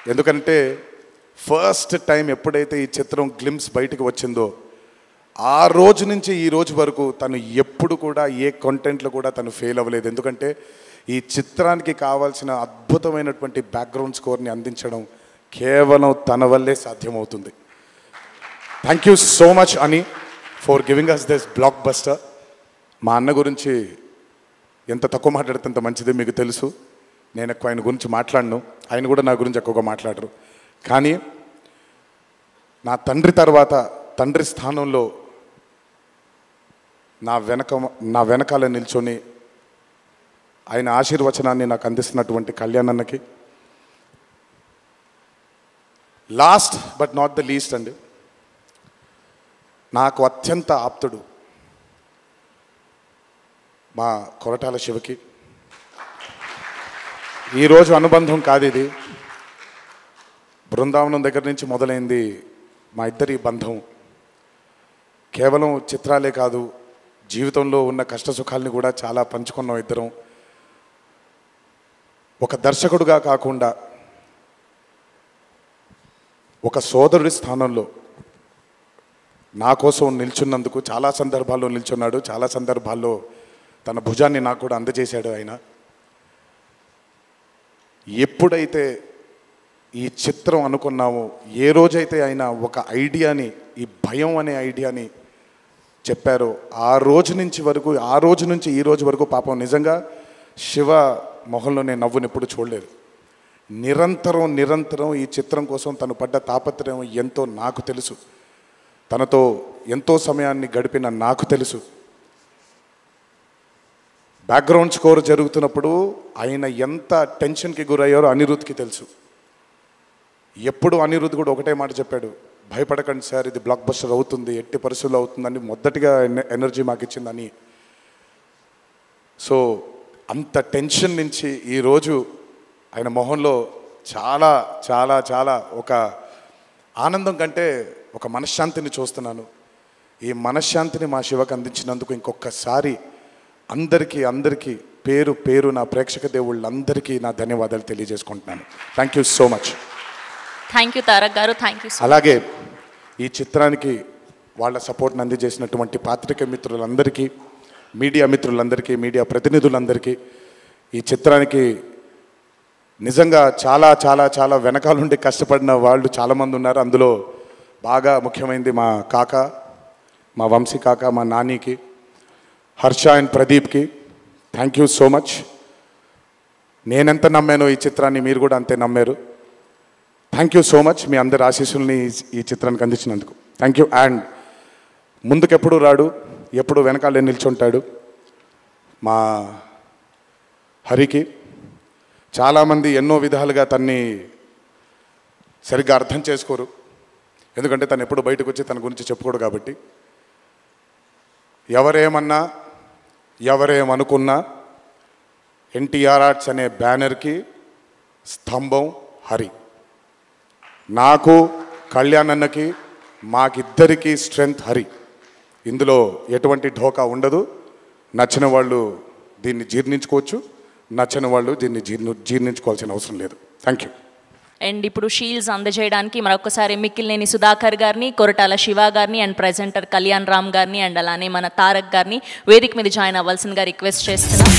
ఎందుకంటే first time ఎప్పుడైతే ఈ చిత్రం గ్లిమ్స్ బయటకు వచ్చిందో ఆ రోజు నుంచి ఈ రోజు వరకు తను ఎప్పుడు కూడా ఏ కంటెంట్లో కూడా తను ఫెయిల్ అవ్వలేదు. ఎందుకంటే ఈ చిత్రానికి కావాల్సిన అద్భుతమైనటువంటి బ్యాక్గ్రౌండ్ స్కోర్ని అందించడం కేవలం తన వల్లే సాధ్యమవుతుంది. థ్యాంక్ యూ సో మచ్ అని for giving us this blockbuster. మా అన్న గురించి ఎంత తక్కువ మాట్లాడితే అంత మంచిది, మీకు తెలుసు. నేను ఎక్కువ ఆయన గురించి మాట్లాడను, ఆయన కూడా నా గురించి ఎక్కువగా మాట్లాడరు. కానీ నా తండ్రి తర్వాత తండ్రి స్థానంలో నా వెనకాల నిల్చొని ఆయన ఆశీర్వచనాన్ని నాకు అందిస్తున్నటువంటి కళ్యాణ్ అన్నకి, last but not the least అండి, నాకు అత్యంత ఆప్తుడు మా కొరటాల శివకి. ఈరోజు అనుబంధం కాదు ఇది, బృందావనం దగ్గర నుంచి మొదలైంది మా ఇద్దరి బంధం. కేవలం చిత్రాలే కాదు, జీవితంలో ఉన్న కష్ట సుఖాలని కూడా చాలా పంచుకున్నాం ఇద్దరం. ఒక దర్శకుడుగా కాకుండా ఒక సోదరుడి స్థానంలో నా కోసం నిల్చున్నందుకు చాలా సందర్భాల్లో నిల్చున్నాడు, చాలా సందర్భాల్లో తన భుజాన్ని నాకు కూడా అందజేశాడు ఆయన. ఎప్పుడైతే ఈ చిత్రం అనుకున్నామో, ఏ రోజైతే ఆయన ఒక ఐడియాని, ఈ భయం అనే ఐడియాని చెప్పారో ఆ రోజు నుంచి ఈ రోజు వరకు పాపం నిజంగా శివ మొహంలో నేను నవ్వుని ఎప్పుడు చూడలేదు. నిరంతరం ఈ చిత్రం కోసం తను పడ్డ తాపత్రయం ఎంతో నాకు తెలుసు, తనతో ఎంతో సమయాన్ని గడిపిన నాకు తెలుసు. బ్యాక్గ్రౌండ్ స్కోర్ జరుగుతున్నప్పుడు ఆయన ఎంత టెన్షన్కి గురయ్యారో అనిరుద్ధ్కి తెలుసు. ఎప్పుడు అనిరుద్ధ్ కూడా ఒకటే మాట చెప్పాడు, భయపడకండి సార్, ఇది బ్లాక్ బస్టర్ అవుతుంది, ఎట్టి పరిస్థితుల్లో అవుతుందని మొదటిగా ఎనర్జీ మాకు ఇచ్చిందని. సో అంత టెన్షన్ నుంచి ఈరోజు ఆయన మొహంలో చాలా చాలా చాలా ఒక ఆనందం కంటే ఒక మనశ్శాంతిని చూస్తున్నాను. ఈ మనశ్శాంతిని మా శివకు అందించినందుకు ఇంకొకసారి అందరికీ పేరు నా ప్రేక్షక దేవుళ్ళందరికీ నా ధన్యవాదాలు తెలియజేసుకుంటున్నాను. Thank you so much. Thank you Tarak గారు, థ్యాంక్ యూ. అలాగే ఈ చిత్రానికి వాళ్ళ సపోర్ట్ని అందజేసినటువంటి పాత్రికేయ మిత్రులందరికీ, మీడియా మిత్రులందరికీ, మీడియా ప్రతినిధులందరికీ, ఈ చిత్రానికి నిజంగా చాలా చాలా చాలా వెనకాలండి కష్టపడిన వాళ్ళు చాలామంది ఉన్నారు. అందులో బాగా ముఖ్యమైనది మా కాక, మా వంశీ కాక, మా నానికి, హర్ష అండ్ ప్రదీప్కి థ్యాంక్ యూ సో మచ్. నేనెంత నమ్మానో ఈ చిత్రాన్ని మీరు కూడా అంతే నమ్మారు. Thank you so much. మీ అందరి ఆశీస్సుల్ని ఈ చిత్రానికి అందించినందుకు థ్యాంక్ యూ. అండ్ ముందుకెప్పుడు రాడు, ఎప్పుడు వెనకాలే నిల్చుంటాడు మా హరికి. చాలామంది ఎన్నో విధాలుగా తన్ని సరిగ్గా అర్థం చేసుకోరు, ఎందుకంటే తను ఎప్పుడు బయటకు వచ్చి తన గురించి చెప్పుకోడు కాబట్టి. ఎవరేమన్నా ఎవరేమనుకున్నా ఎన్టీఆర్ ఆర్ట్స్ అనే బ్యానర్కి స్తంభం హరి. నాకు, కళ్యాణ్ అన్నకి, మాకిద్దరికీ స్ట్రెంగ్త్ హరి. ఇందులో ఎటువంటి ఢోకా ఉండదు. నచ్చిన వాళ్ళు దీన్ని జీర్ణించుకోవచ్చు, నచ్చని వాళ్ళు దీన్ని జీర్ణించుకోవాల్సిన అవసరం లేదు. Thank you. అండ్ ఇప్పుడు షీల్డ్స్ అందజేయడానికి మరొకసారి మిక్కిలినేని సుధాకర్ గారిని, కొరటాల శివ గారిని అండ్ ప్రెజెంటర్ కళ్యాణ్ రామ్ గారిని అండ్ అలానే మన తారక్ గారిని వేదిక మీద జాయిన్ అవ్వాల్సిందిగా రిక్వెస్ట్ చేస్తున్నాం.